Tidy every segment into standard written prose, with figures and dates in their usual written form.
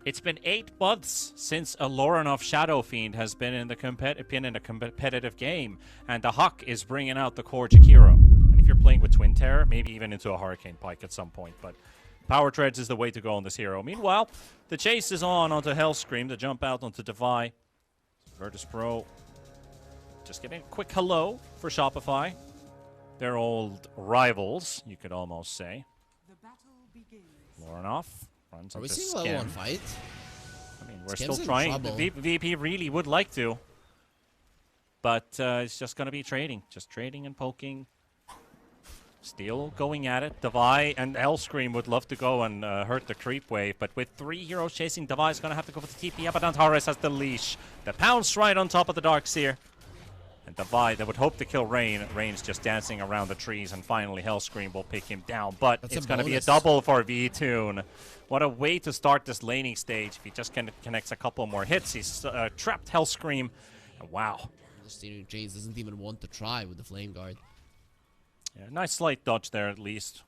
It's been 8 months since a Loranov Shadow Fiend has been in a competitive game, and the Huck is bringing out the core Jakiro. And if you're playing with Twin Terror, maybe even into a Hurricane Pike at some point, but Power Treads is the way to go on this hero. Meanwhile, the chase is on onto Hellscream to jump out onto Defy. Virtus.pro just getting a quick hello for Shopify. They're old rivals, you could almost say. Loranov runs Are we into seeing Skim. level 1 fight? I mean, we're Skim's still in trying. trouble. VP really would like to, but it's just going to be trading. Just trading and poking. Still going at it. Devi and Hellscream would love to go and hurt the creep wave, but with 3 heroes chasing, Devi's going to have to go for the TP. Abadantares has the leash. The pounce right on top of the Darkseer. And Devi, they would hope to kill Rain. Rain's just dancing around the trees, and finally Hellscream will pick him down. But it's going to be a double for V-Tune. What a way to start this laning stage. If he just connects a couple more hits, he's trapped Hellscream. And wow. James doesn't even want to try with the Flame Guard. Yeah, nice slight dodge there at least.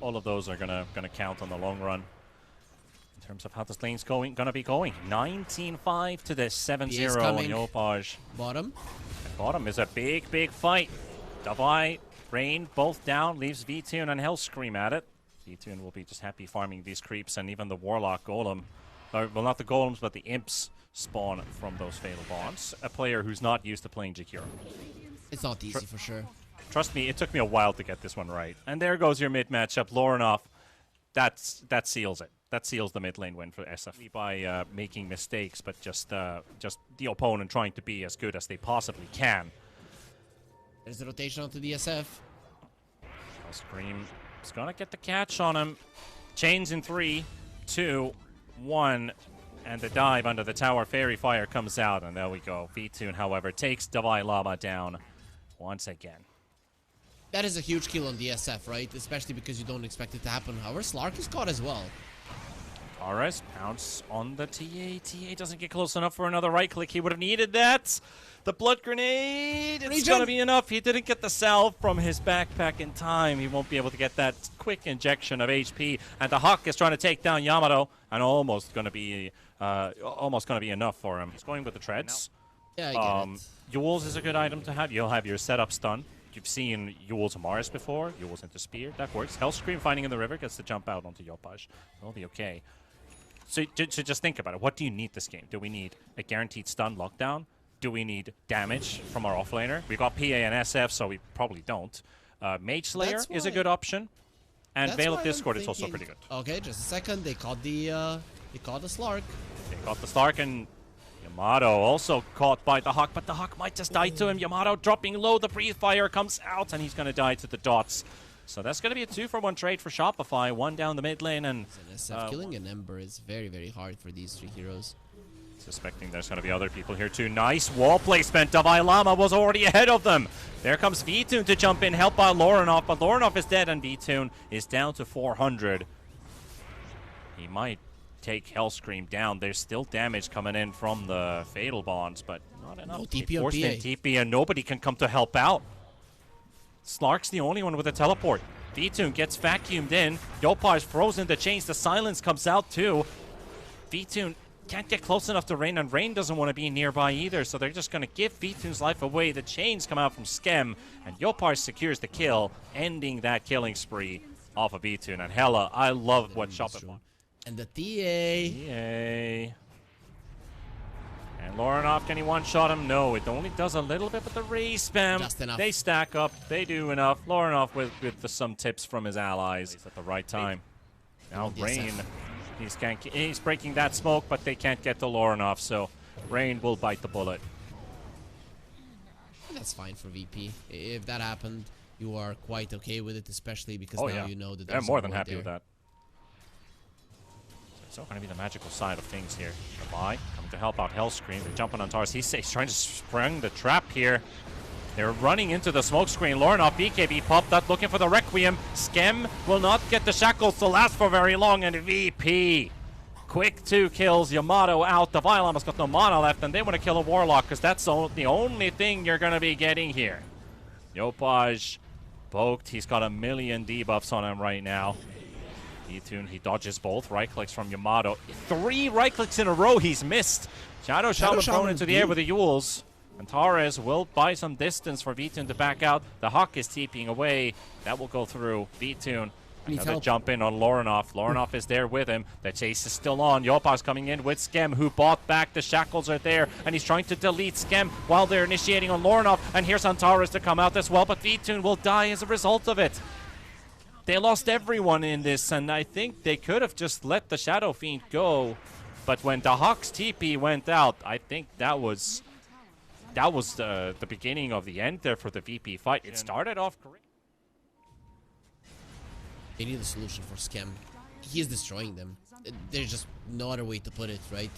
All of those are gonna count on the long run. In terms of how this lane's gonna be going. 19-5 to the 7-0 on Yopaj. Bottom. And bottom is a big fight. Devi, Rain, both down, leaves V-Tune and Hellscream at it. V-Tune will be just happy farming these creeps, and even the Warlock Golem, well, not the Golems, but the Imps spawn from those Fatal Bonds. A player who's not used to playing Jakiro. It's not easy for sure. Trust me, it took me a while to get this one right. And there goes your mid matchup, Loranov. That seals it. That seals the mid lane win for SF. By making mistakes, but just the opponent trying to be as good as they possibly can. There's the rotation onto the SF. Scream is gonna get the catch on him. Chains in 3, 2, 1, and the dive under the tower. Fairy Fire comes out, and there we go. V-Tune, however, takes Devi Lama down once again. That is a huge kill on the SF, right? Especially because you don't expect it to happen. However, Slark is caught as well. Ares pounce on the TA. TA doesn't get close enough for another right click. He would have needed that. The blood grenade, it's going to be enough. He didn't get the salve from his backpack in time. He won't be able to get that quick injection of HP. And the Hawk is trying to take down Yamato, and almost going to be enough for him. He's going with the treads. Yeah, I get it. Yules is a good item to have. You'll have your setup stun. You've seen Yules Amaris before. Yules into Spear. That works. Hellscream finding in the river gets to jump out onto Yopaj. It'll be okay. So just think about it. What do you need this game? Do we need a guaranteed stun lockdown? Do we need damage from our offlaner? We've got PA and SF, so we probably don't. Mage Slayer is a good option. And Veil of Discord is also pretty good. Okay, just a second. They caught the Slark. They caught the Slark, and Yamato also caught by the Hawk, but the Hawk might just die to him. Yamato dropping low. The Breathe Fire comes out, and he's going to die to the dots. So that's going to be a 2-for-1 trade for Shopify. 1 down the mid lane, and SF killing an Ember is very, very hard for these 3 heroes. Suspecting there's going to be other people here too. Nice wall placement. Devi Lama was already ahead of them. There comes V-Tune to jump in, helped by Loranov, but Loranov is dead, and V-Tune is down to 400. He might take Hellscream down. There's still damage coming in from the Fatal Bonds, but not enough. No TP on PA. TP, and nobody can come to help out. Slark's the only one with a teleport. V-Tune gets vacuumed in. Yopaj frozen the chains. The silence comes out too. V-Tune can't get close enough to Rain, and Rain doesn't want to be nearby either, so they're just going to give V-Tune's life away. The chains come out from Skem, and Yopaj secures the kill, ending that killing spree off of V-Tune. And hella, I love what Shopify. And the TA. TA. And Loranov, can he one-shot him? No, it only does a little bit, but the raise spam, just enough. They stack up, they do enough. Loranov with some tips from his allies at the right time. Now Rain, he's breaking that smoke, but they can't get to Loranov, so Rain will bite the bullet. That's fine for VP. If that happened, you are quite okay with it, especially because now you know that there's I'm more than happy with that. It's all going to be the magical side of things here. Devi coming to help out Hellscream. They're jumping on towers. He's trying to spring the trap here. They're running into the smoke screen. Loranov, BKB popped up, looking for the Requiem. Skem will not get the shackles to last for very long, and VP. Quick 2 kills. Yamato out. The Lama's got no mana left, and they want to kill a Warlock, because that's the only thing you're going to be getting here. Yopaj poked. He's got a million debuffs on him right now. V-Tune, he dodges both right clicks from Yamato. 3 right clicks in a row he's missed. Shadow Shaman thrown into the air with the Yules. Antares will buy some distance for V-Tune to back out. The Hawk is TPing away. That will go through. V-Tune. Another jump in on Lorinov. Lorinov is there with him. The chase is still on. Yopa's coming in with Skem, who bought back. The shackles are there, and he's trying to delete Skem while they're initiating on Lorinov. And here's Antares to come out as well, but V-Tune will die as a result of it. They lost everyone in this, and I think they could have just let the Shadow Fiend go. But when the Hawk's TP went out, I think that was the beginning of the end there for the VP fight. It started off great. They need a solution for Skem. He is destroying them. There's just no other way to put it, right?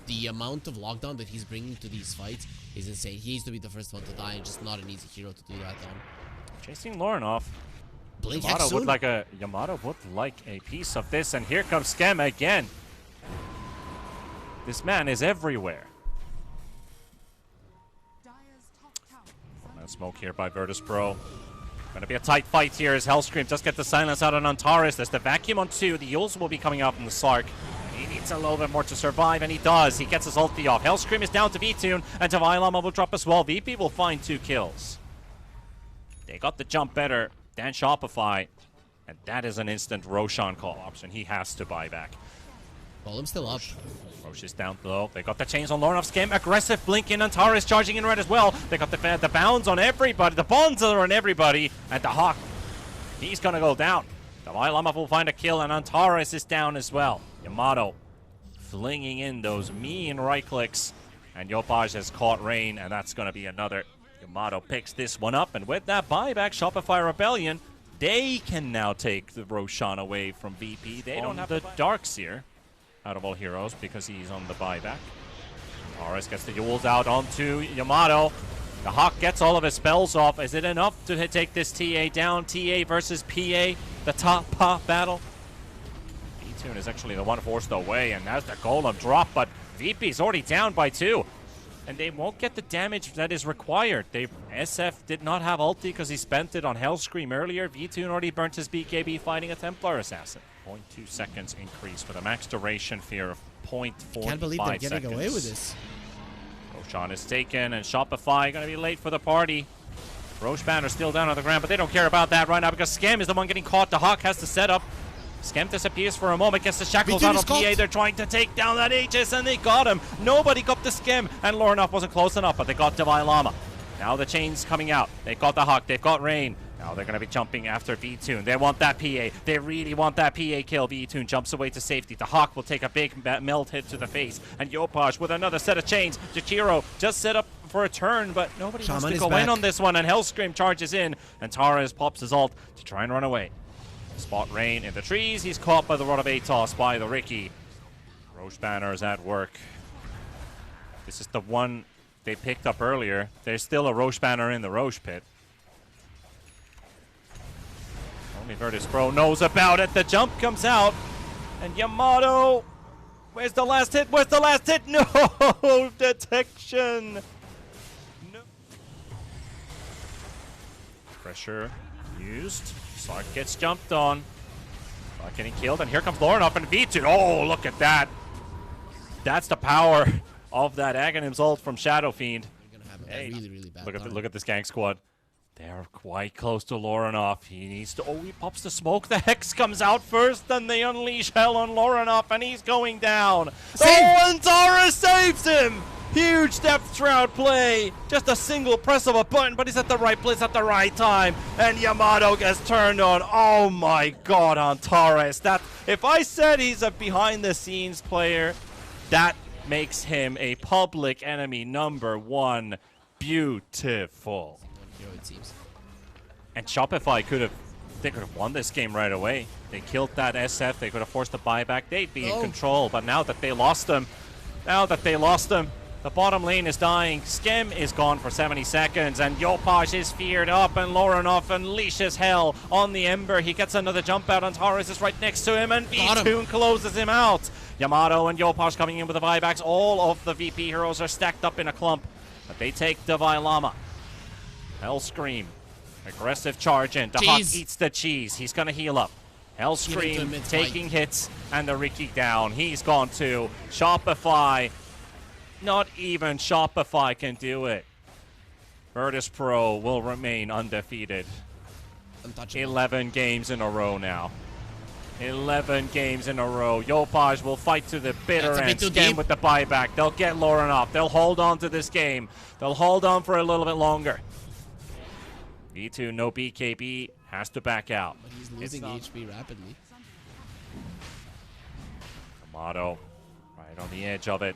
The amount of lockdown that he's bringing to these fights is insane. He needs to be the first one to die, and just not an easy hero to do that on. Chasing Lorinov. Blink Yamato would like a piece of this, and here comes Skem again. This man is everywhere. Smoke here by Virtus.pro. Gonna be a tight fight here as Hellscream just get the silence out on Antares. There's the vacuum on 2. The Yules will be coming out from the Sark. He needs a little bit more to survive, and he does. He gets his ulti off. Hellscream is down to V-Tune, and Tavailama will drop as well. VP will find 2 kills. They got the jump better than Shopify, and that is an instant Roshan call option. He has to buy back. Golem's still up. Roche is down low. They got the chains on Lorinov's game. Aggressive blink in. Antares charging in red as well. They got the bounds on everybody. The bonds are on everybody. And the Hawk, he's going to go down. The Tavailama will find a kill, and Antares is down as well. Yamato flinging in those mean right clicks. And Yopaj has caught Rain, and that's going to be another. Yamato picks this one up, and with that buyback, Shopify Rebellion, they can now take the Roshan away from VP. They don't have the Darkseer out of all heroes because he's on the buyback. Antares gets the Yules out onto Yamato. The Hawk gets all of his spells off. Is it enough to take this TA down? TA versus PA, the top pop battle. V-Tune is actually the one forced away, and that's the Golem drop, but VP's already down by 2. And they won't get the damage that is required. SF did not have ulti because he spent it on Hellscream earlier. V-Tune already burnt his BKB fighting a Templar Assassin. 0.2 seconds increase with a max duration fear of 0.45 seconds. Can't believe they're getting away with this. Roshan is taken, and Shopify going to be late for the party. Roche banner still down on the ground, but they don't care about that right now because Skem is the one getting caught. The Hawk has the setup. Skem disappears for a moment, gets the shackles out on PA. They're trying to take down that Aegis, and they got him. Nobody got the Skem, and Lorinov wasn't close enough, but they got Tavailama. Now the chain's coming out. They've got the Hawk, they've got Rain. Now they're going to be jumping after V-Tune. They want that PA. They really want that PA kill. V-Tune jumps away to safety. The Hawk will take a big melt hit to the face. And Yopaj with another set of chains. Jakiro just set up for a turn, but nobody wants to go in on this one. And Hellscream charges in. And Torres pops his ult to try and run away. Spot Rain in the trees. He's caught by the Rod of Atos by the Ricky. Roche banner is at work. This is the one they picked up earlier. There's still a Roche banner in the Roche pit. Only Virtus.pro knows about it. The jump comes out. And Yamato. Where's the last hit? Where's the last hit? No! Detection! No. Pressure used. Sark gets jumped on. Sark getting killed. And here comes Lorinov and V-Tune. Oh, look at that. That's the power of that Aghanim's ult from Shadow Fiend. You're gonna have a really, really bad look at this gang squad. They're quite close to Lorinov. He needs to... Oh, he pops the smoke. The Hex comes out first. Then they unleash hell on Lorinov, and he's going down. Oh, and Tara saves him! Huge Depth Shroud play. Just a single press of a button, but he's at the right place at the right time. And Yamato gets turned on. Oh my god, Antares. That, if I said he's a behind-the-scenes player, that makes him a public enemy #1. Beautiful. It seems. And Shopify could have won this game right away. They killed that SF. They could have forced the buyback. They'd be in control. But now that they lost them, the bottom lane is dying. Skem is gone for 70 seconds, and Yopaj is feared up, and Lorinov unleashes hell on the Ember. He gets another jump out, and Taurus is right next to him, and V-Tune closes him out. Yamato and Yopaj coming in with the buybacks. All of the VP heroes are stacked up in a clump, but they take Tavailama. Hellscream. Aggressive charge in. The Hawk eats the cheese. He's going to heal up. Hellscream taking hits, and the Riki down. He's gone too. Shopify, not even Shopify can do it. Virtus.pro will remain undefeated. 11 games in a row now. 11 games in a row. Yopaj will fight to the bitter end. Skem with the buyback. They'll get Lauren off. They'll hold on to this game. They'll hold on for a little bit longer. V2, no BKB, has to back out. But he's losing HP rapidly. Yamato, right on the edge of it.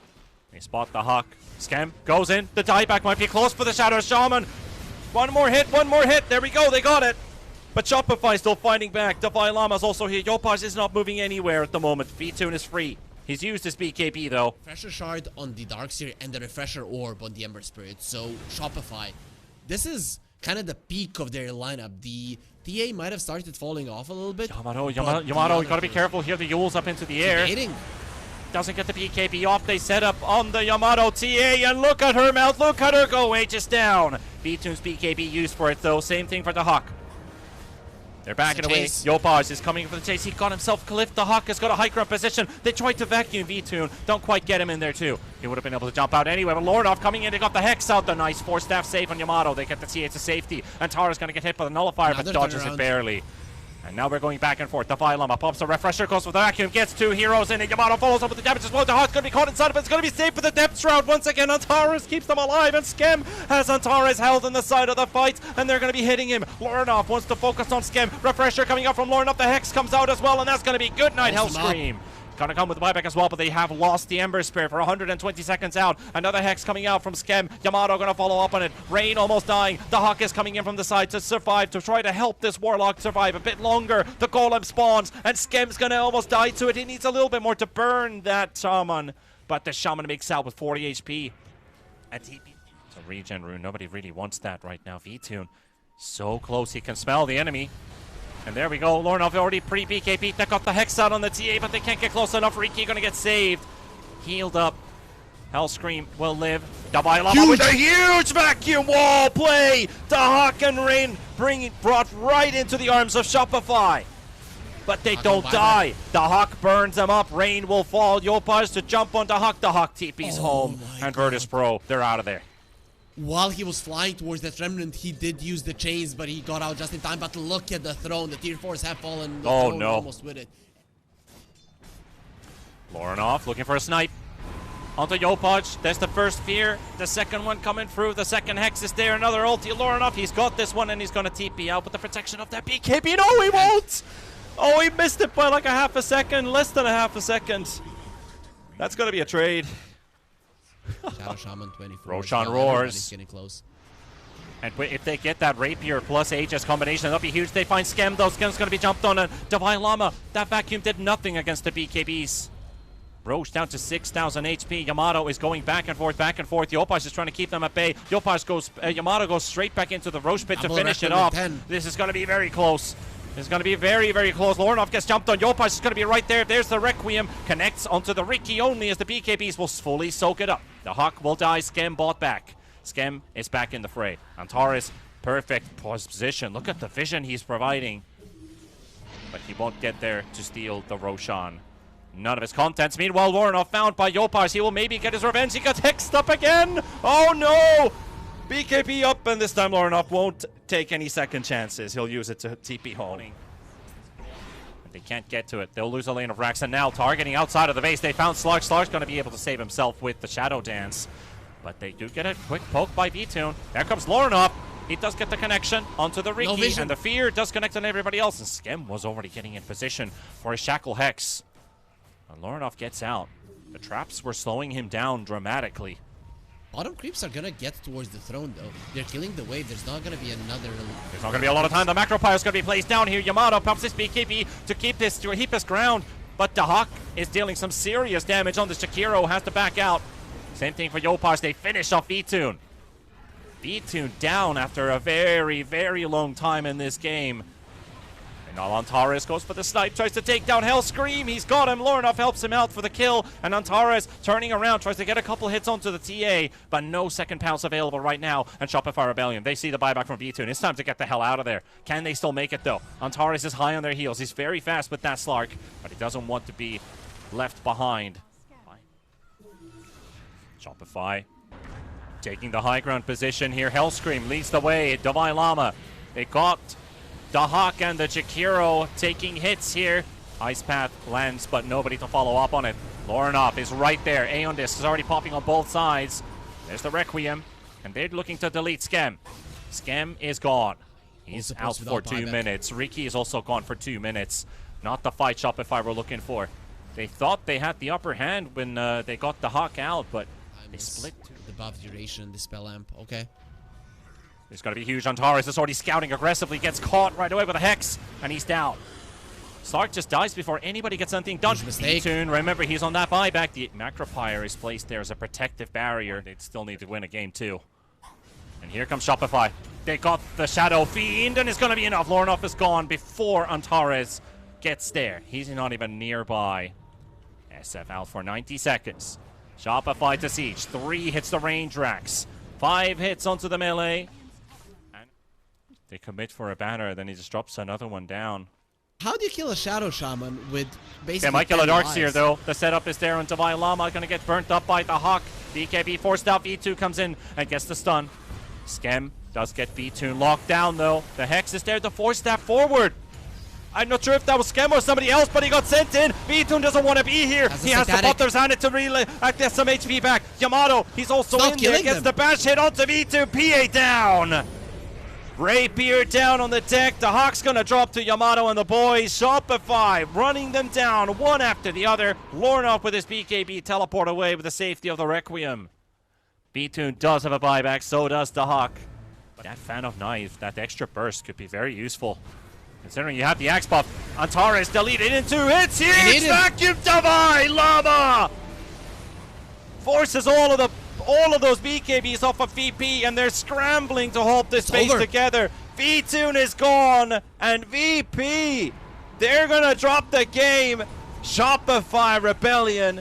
They spot the Huck. Skem goes in. The dieback might be close for the Shadow Shaman. One more hit, one more hit. There we go, they got it. But Shopify still fighting back. Davai Lama's also here. Yopaj is not moving anywhere at the moment. V2 is free. He's used his BKB though. Refresher Shard on the Darkseer and the Refresher Orb on the Ember Spirit. So Shopify, this is kind of the peak of their lineup. The TA might have started falling off a little bit. Yamato, you gotta be careful here. The Yule's up into the air. Doesn't get the BKB off. They set up on the Yamato TA, and look at her mouth. Look at her go. Aegis down. V2's BKB used for it though. Same thing for the Huck. They're backing away. Yopaj is coming for the chase. He got himself clipped. The Huck has got a high ground position. They tried to vacuum V2. Don't quite get him in there too. He would have been able to jump out anyway. But Lordoff coming in. They got the Hex out. The nice 4-staff save on Yamato. They get the TA to safety. And Tara's going to get hit by the Nullifier, but dodges it barely. And now we're going back and forth. Davai Lama pops a Refresher, goes with the vacuum, gets 2 heroes in it. Yamato follows up with the damage as well. The Huck's going to be caught inside of it. It's going to be safe for the Depth Shroud once again. Antares keeps them alive, and Skem has Antares held in the side of the fight, and they're going to be hitting him. Lornoff wants to focus on Skem. Refresher coming up from Lornoff. The Hex comes out as well, and that's going to be good night, Hellscream. Gonna come with the buyback as well, but they have lost the Ember Spirit for 120 seconds out. Another Hex coming out from Skem. Yamato gonna follow up on it. Rain almost dying. The Huck is coming in from the side to survive, to try to help this Warlock survive a bit longer. The Golem spawns, and Skem's gonna almost die to it. He needs a little bit more to burn that Shaman, but the Shaman makes out with 40 HP. And it's a regen rune. Nobody really wants that right now. V-Tune so close. He can smell the enemy. And there we go. Lornoff already pre-BKB. They got the Hex out on the TA, but they can't get close enough. Riki gonna get saved. Healed up. Hellscream will live. Davai Lama with a huge vacuum wall play. The Huck and Rain brought right into the arms of Shopify. But they don't die. The Huck burns them up. Rain will fall. Yopaj to jump onto Huck. The Huck TP's home. And Virtus.pro, they're out of there. While he was flying towards that Remnant, he did use the chains, but he got out just in time. But look at the throne. The tier 4s have fallen. The throne almost with it. Lornoff looking for a snipe. Onto Yopaj. There's the first fear. The second one coming through. The second Hex is there. Another ulti. Lornoff, he's got this one, and he's going to TP out with the protection of that BKB. No, he won't! Oh, he missed it by like a half a second. Less than a half a second. That's going to be a trade. Shadow Shaman 24. Roshan roars. Getting close. And if they get that Rapier plus Aegis combination, that'll be huge. They find Skem, though. Skem's going to be jumped on. And Davai Lama, that vacuum did nothing against the BKBs. Roche down to 6,000 HP. Yamato is going back and forth, back and forth. Yopaj is trying to keep them at bay. Yamato goes straight back into the Roche pit to finish it off. This is going to be very close. It's going to be very, very close. Lornoff gets jumped on. Yopaj is going to be right there. There's the Requiem. Connects onto the Riki only as the BKBs will fully soak it up. The Huck will die. Skem bought back. Skem is back in the fray. Antares, perfect position. Look at the vision he's providing. But he won't get there to steal the Roshan. None of his contents. Meanwhile, Lornoff found by Yopaj. He will maybe get his revenge. He got hexed up again. Oh no! BKB up, and this time Lornoff won't take any second chances. He'll use it to TP home. They can't get to it. They'll lose a lane of Rax, and now targeting outside of the base. They found Slark. Slark's going to be able to save himself with the Shadow Dance. But they do get a quick poke by V-Tune. There comes Lornoff. He does get the connection onto the Riki, and the Fear does connect on everybody else. And Skem was already getting in position for a Shackle Hex. And Lornoff gets out. The traps were slowing him down dramatically. Bottom creeps are gonna get towards the throne though. They're killing the wave. There's not gonna be another. There's not gonna be a lot of time. The Macro Pyre is gonna be placed down here. Yamato pumps his BKB to keep this, to keep his ground. But the Huck is dealing some serious damage on the Shakiro. Has to back out. Same thing for Yopaj. They finish off V-Tune. V-Tune down after a very, very long time in this game. And now Antares goes for the snipe, tries to take down Hellscream. He's got him. Lorinov helps him out for the kill. And Antares turning around, tries to get a couple hits onto the TA, but no second pounce available right now. And Shopify Rebellion, they see the buyback from V2, and it's time to get the hell out of there. Can they still make it, though? Antares is high on their heels. He's very fast with that Slark, but he doesn't want to be left behind. Shopify taking the high ground position here. Hellscream leads the way. Divine Llama. They got the Hawk and the Jakiro taking hits here. Ice Path lands, but nobody to follow up on it. Lorinov is right there. Aeon Disc is already popping on both sides. There's the Requiem, and they're looking to delete Skem. Skem is gone. He's out for 2 minutes. Ricky is also gone for 2 minutes. Not the fight Shopify were looking for. They thought they had the upper hand when they got the Hawk out, but they split. The buff duration, the spell amp. Okay. There's going to be huge. Antares is already scouting aggressively, gets caught right away with a Hex, and he's down. Slark just dies before anybody gets anything done. Tune, remember, he's on that buyback. The Macropyre is placed there as a protective barrier. They'd still need to win a game, too. And here comes Shopify. They got the Shadow Fiend, and it's going to be enough. Lorinov is gone before Antares gets there. He's not even nearby. SF out for 90 seconds. Shopify to Siege. 3 hits the range racks. 5 hits onto the melee. And they commit for a banner, then he just drops another one down. How do you kill a Shadow Shaman with basically... They might kill a Darkseer, though. The setup is there, and Divine Llama going to get burnt up by the Hawk. BKB forced out. V2 comes in and gets the stun. Skem does get V2 locked down, though. The Hex is there to force that forward. I'm not sure if that was Skem or somebody else, but he got sent in. V2 doesn't want to be here. He has the Butler's Hand to relay. Get some HP back. Yamato, he's also in there. Gets the bash hit onto V2. PA down. Rapier down on the deck. The Hawk's going to drop to Yamato and the boys. Shopify running them down one after the other. Lorinov with his BKB teleport away with the safety of the Requiem. V2 does have a buyback, so does the Hawk. But that Fan of Knife, that extra burst could be very useful. Considering you have the Axe buff. Antares deleted in 2 hits. Huge vacuum Divine Llama! Forces all of those BKBs off of VP, and they're scrambling to hold this space together. V-Tune is gone, and VP, they're gonna drop the game. Shopify Rebellion,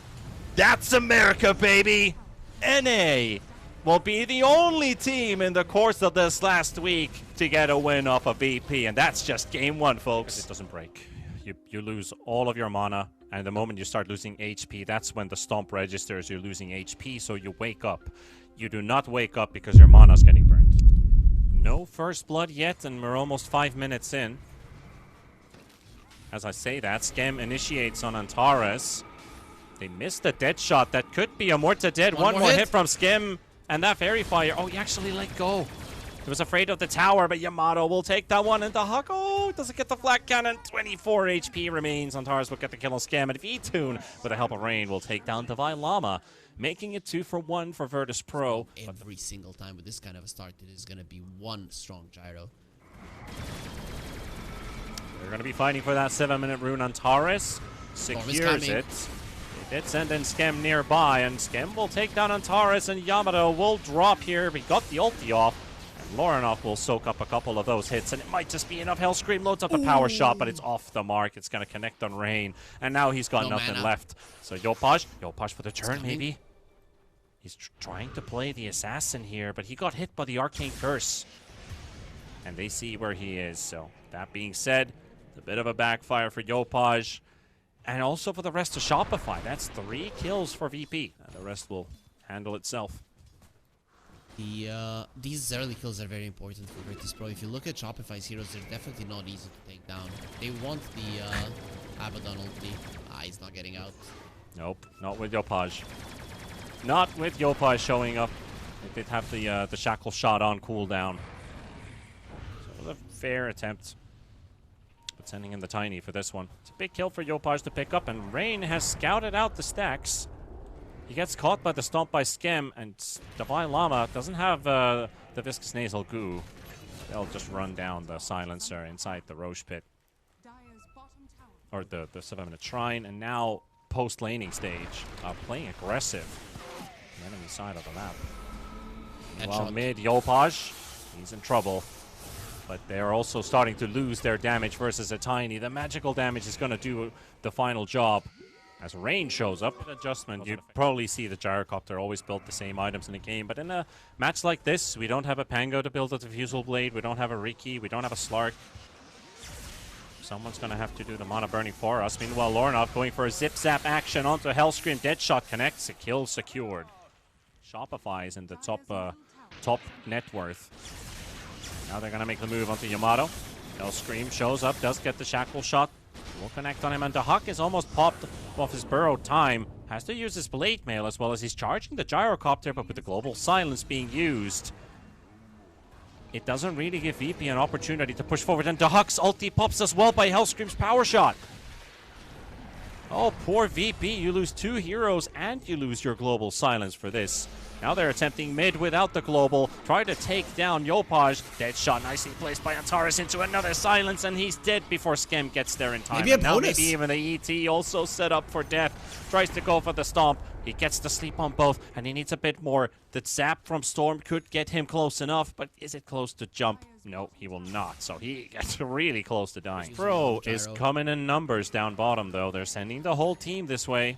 that's America, baby. NA will be the only team in the course of this last week to get a win off of VP, and that's just game 1, folks. It doesn't break. You lose all of your mana, and the moment you start losing HP, that's when the stomp registers you're losing HP, so you wake up. You do not wake up because your mana's getting burned. No first blood yet, and we're almost 5 minutes in. As I say that, Skem initiates on Antares. They missed a dead shot. That could be a Morta dead. One more hit from Skem. And that Fairy Fire, oh, he actually let go. He was afraid of the tower, but Yamato will take that one. And the Hawk, oh, doesn't get the flat cannon. 24 HP remains. Antares will get the kill on Skem. And V-Tune, with the help of Rain, will take down Divine Llama, making it 2 for 1 for Virtus.pro. Every single time with this kind of a start, it is going to be one strong gyro. They're going to be fighting for that 7-minute rune. Antares secures it. They did send in Skem nearby, and Skem will take down Antares, and Yamato will drop here. We got the ulti off, and Lorinov will soak up a couple of those hits, and it might just be enough. Hellscream loads up the power shot, but it's off the mark. It's going to connect on Rain, and now he's got nothing left. So Yopaj for the turn, maybe? He's trying to play the assassin here, but he got hit by the Arcane Curse. And they see where he is, so that being said, it's a bit of a backfire for Yopaj. And also for the rest of Shopify. That's 3 kills for VP. And the rest will handle itself. These early kills are very important for Virtus.pro. If you look at Shopify's heroes, they're definitely not easy to take down. They want the Abaddon ulti. He's not getting out. Nope, not with Yopaj. Not with Yopaj showing up. They did have the shackle shot on cooldown. So it was a fair attempt. But sending in the Tiny for this one. It's a big kill for Yopaj to pick up, and Rain has scouted out the stacks. He gets caught by the stomp by Skem, and Divine Llama doesn't have the Viscous Nasal Goo. They'll just run down the Silencer inside the Roche Pit. Or the 7-minute Shrine, and now post-laning stage, playing aggressive. The enemy side of the map. Meanwhile, mid, Yopaj, he's in trouble. but they're also starting to lose their damage versus a Tiny. The magical damage is going to do the final job. As Rain shows up, adjustment, you probably see the Gyrocopter always build the same items in the game, but in a match like this, we don't have a Pango to build a Diffusal Blade, we don't have a Riki, we don't have a Slark. Someone's going to have to do the mana burning for us. Meanwhile, Lornov going for a zip-zap action onto Hellscream. Deadshot connects, a kill secured. Shopify is in the top net worth. Now they're going to make the move onto Yamato. Hellscream shows up, does get the shackle shot. Will connect on him, and the Huck is almost popped off his burrow time. Has to use his blade mail as well as he's charging the Gyrocopter, but with the global silence being used, it doesn't really give VP an opportunity to push forward, and the Huck's ulti pops as well by Hellscream's power shot. Oh, poor VP, you lose 2 heroes and you lose your global silence for this. Now they're attempting mid without the global, try to take down Yopaj. Deadshot nicely placed by Antares into another silence, and he's dead before Skem gets there in time. Maybe a now bonus. maybe even the ET also set up for death. Tries to go for the stomp. He gets to sleep on both, and he needs a bit more. The zap from Storm could get him close enough, but is it close to jump? No, he will not. So he gets really close to dying. Pro is coming in numbers down bottom, though. They're sending the whole team this way.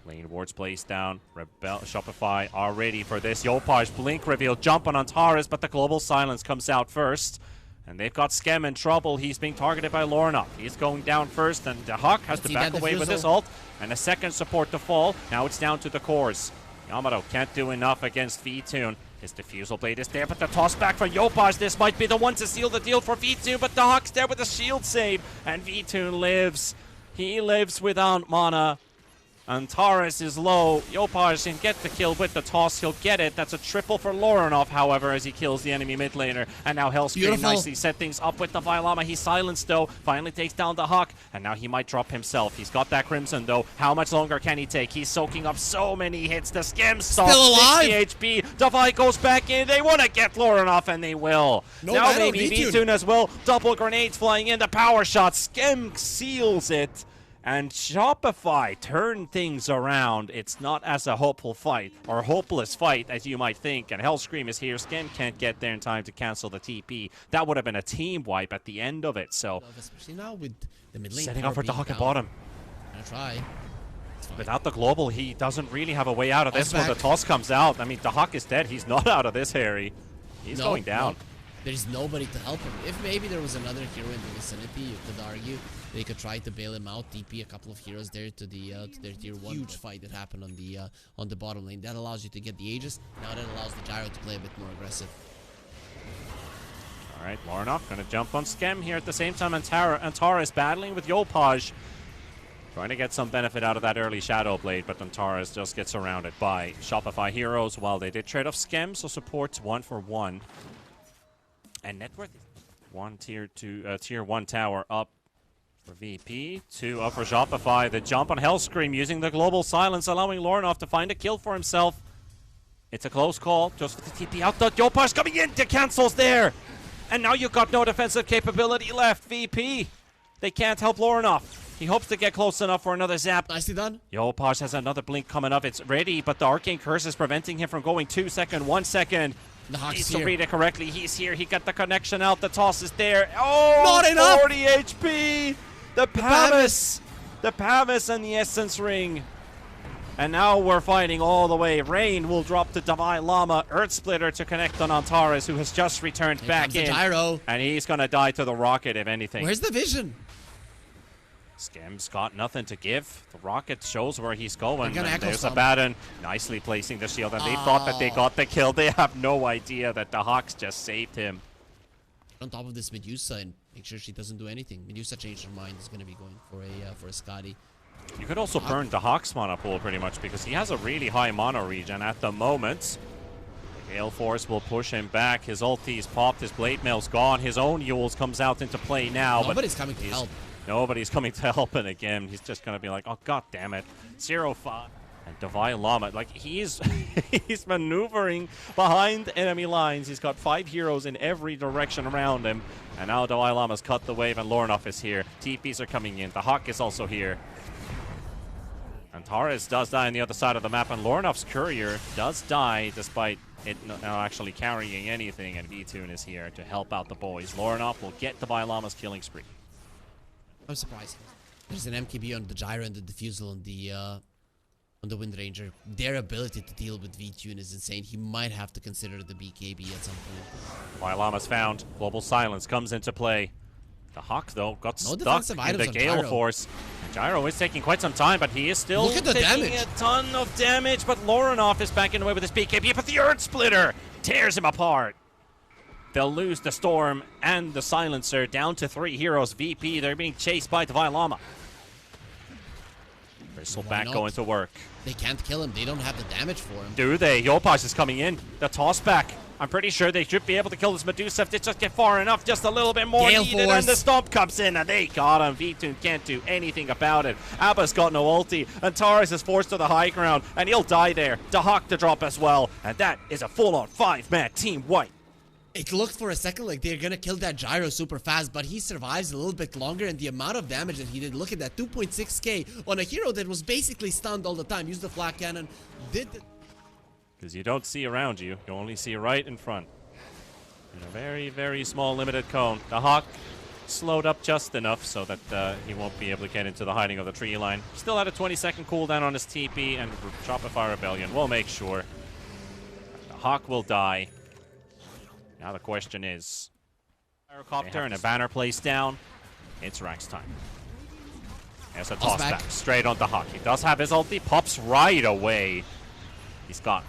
Lane wards placed down. Shopify are ready for this. Yopaj blink reveal, jump on Antares, but the global silence comes out first. And they've got Skem in trouble. He's being targeted by Lorna. He's going down first, and the Hawk has to back away with his ult. And a second support to fall. Now it's down to the cores. Yamato can't do enough against V-Tune. His Diffusal Blade is there, but the toss back for Yopaj. This might be the one to seal the deal for V-Tune, but the Hawk's there with a shield save. And V-Tune lives. He lives without mana. Antares is low. Yopaj can get the kill with the toss. He'll get it. That's a triple for Lorenov, however, as he kills the enemy mid laner. And now Hellscream nicely set things up with the Vilama. He's silenced, though. Finally takes down the Hawk. And now he might drop himself. He's got that Crimson, though. How much longer can he take? He's soaking up so many hits. The Skem stops. Still alive. 60 HP. Devi goes back in. They want to get Lorenov, and they will. No, now maybe V-Tune as well. Double grenades flying in. The power shot. Skem seals it. And Shopify turned things around. It's not as a hopeful fight, or hopeless fight, as you might think. And Hellscream is here. Skem can't get there in time to cancel the TP. That would have been a team wipe at the end of it. So, especially now with the mid lane setting up for the Hawk at bottom. Gonna try. Without the global, he doesn't really have a way out of this when the toss comes out. I mean, the Hawk is dead. He's not out of this, Harry. He's going down. No. There's nobody to help him. If maybe there was another hero in the vicinity, you could argue they could try to bail him out, TP a couple of heroes there to their tier 1. Huge fight that happened on the bottom lane. That allows you to get the Aegis. Now that allows the Gyro to play a bit more aggressive. All right, Lorenov going to jump on Skem here at the same time. Antares battling with Yopaj. Trying to get some benefit out of that early Shadow Blade, but Antares just gets surrounded by Shopify heroes. While they did trade off Skem, so supports 1 for 1. And net worth is tier 1 tower up for VP, 2 up for Shopify. The jump on Hellscream using the global silence, allowing Lorenov to find a kill for himself. It's a close call, just with the TP out. The Yopaj coming in to cancels there. And now you've got no defensive capability left, VP. They can't help Lorenov. He hopes to get close enough for another zap. Nicely done. Yopaj has another blink coming up. It's ready, but the Arcane Curse is preventing him from going 2 second, 1 second. The Hawk's Needs here. to read it correctly. He's here. He got the connection out. The toss is there. Oh, not enough. 40 HP. The Pavis. The Pavis and the Essence Ring. And now we're fighting all the way. Rain will drop to Divine Llama. Earth Splitter to connect on Antares, who has just returned back in. Gyro. And he's going to die to the rocket, if anything. Where's the vision? Skem's got nothing to give. The rocket shows where he's going. And there's stomp. Abaddon nicely placing the shield. And they thought that they got the kill. They have no idea that the Hawks just saved him. On top of this, Medusa, and make sure she doesn't do anything. Medusa changed her mind. Is going to be going for a Scotty. You could also burn the Hawk's mana pool pretty much because he has a really high mana regen at the moment. Gale Force will push him back. His ulti's popped. His Blade Mail's gone. His own Yules comes out into play now. Nobody's coming to help. Nobody's coming to help, and again, he's just going to be like, oh, god damn it. 0-5. And Divine Llama, like, he's he's maneuvering behind enemy lines. He's got 5 heroes in every direction around him. And now Divine Llama's cut the wave, and Lorenov is here. TPs are coming in. The Hawk is also here. Antares does die on the other side of the map, and Lornov's courier does die despite it not actually carrying anything, and V-Tune is here to help out the boys. Lorinov will get the Bylama's killing spree. I'm surprised. There's an MKB on the gyro and the diffusal on the Wind Ranger. Their ability to deal with V-Tune is insane. He might have to consider the BKB at some point. Bylama's found. Global Silence comes into play. The Hawk, though, got stuck in the Gale Force. Gyro is taking quite some time, but he is still taking a ton of damage. But Lorinov is backing away with his BKB, but the Earth Splitter tears him apart. They'll lose the Storm and the Silencer, down to 3 heroes. VP, they're being chased by Dvailama. Bristleback going to work. They can't kill him. They don't have the damage for him. Do they? Yopaj is coming in. The tossback. I'm pretty sure they should be able to kill this Medusa if they just get far enough. Just a little bit more needed, and the stomp comes in, and they got him. V-Tune can't do anything about it. Abba's got no ulti. Antares is forced to the high ground, and he'll die there. Dahak to drop as well, and that is a full-on 5-man team wipe. It looked for a second like they're gonna kill that Gyro super fast, but he survives a little bit longer, and the amount of damage that he did, look at that, 2.6k on a hero that was basically stunned all the time. Used the flak cannon, because you don't see around you, you only see right in front. In a very, very small limited cone. The Hawk slowed up just enough so that he won't be able to get into the hiding of the tree line. Still had a 20-second cooldown on his TP, and Shopify Rebellion will make sure the Hawk will die. Now the question is, Gyrocopter and a banner placed down. It's Rax time. There's a toss back straight on the Hawk. He does have his ulti, pops right away. He's got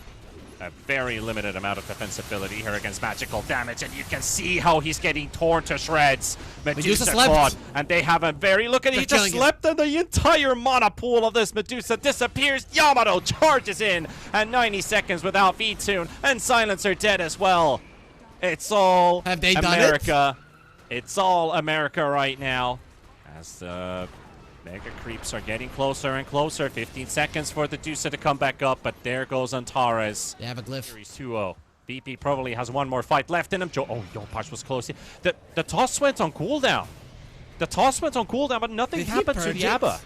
a very limited amount of defensibility here against magical damage, and you can see how he's getting torn to shreds. Medusa caught, and they have a very, look at it, he just slept, and the entire mana pool of this Medusa disappears. Yamato charges in, and 90 seconds without V-Tune, and Silencer dead as well. It's all America. It's all America right now, as the Mega Creeps are getting closer and closer. 15 seconds for the Medusa to come back up, but there goes Antares. They have a glyph. Series 2-0. BP probably has one more fight left in him. Yopaj was close. The toss went on cooldown. The toss went on cooldown, but nothing happened to the Abba.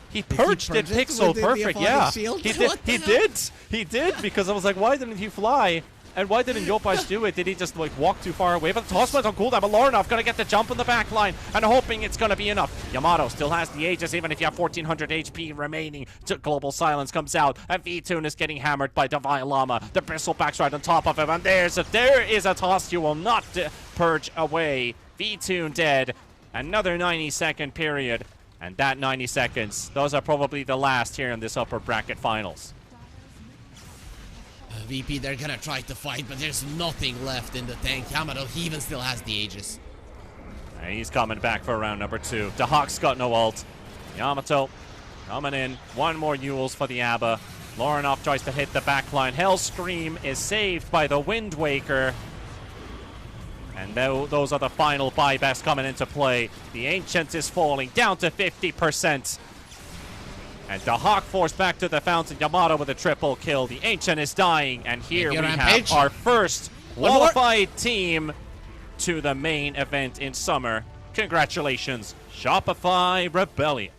He purged it pixel perfect, yeah. He did, because I was like, why didn't he fly? And why didn't Yopaj do it? Did he just like walk too far away? But the toss went on cooldown, but Lorinov gonna get the jump in the back line and hoping it's gonna be enough. Yamato still has the Aegis, even if you have 1400 HP remaining. Global Silence comes out, and V-Tune is getting hammered by Dvailama. The Bristleback's right on top of him, and there is a toss you will not purge away. V-Tune dead. Another 90-second period, and that 90 seconds, those are probably the last here in this upper bracket finals. VP, they're gonna try to fight, but there's nothing left in the tank. Yamato, he even still has the Aegis. And he's coming back for round number 2. The Hawk's got no ult. Yamato coming in. One more Yules for the Abba. Lorinov tries to hit the backline. Hellscream is saved by the Wind Waker. And those are the final buybacks coming into play. The Ancient is falling down to 50%. And the Hawk forced back to the fountain. Yamato with a triple kill. The Ancient is dying. And here we have our first qualified team to the main event in summer. Congratulations, Shopify Rebellion.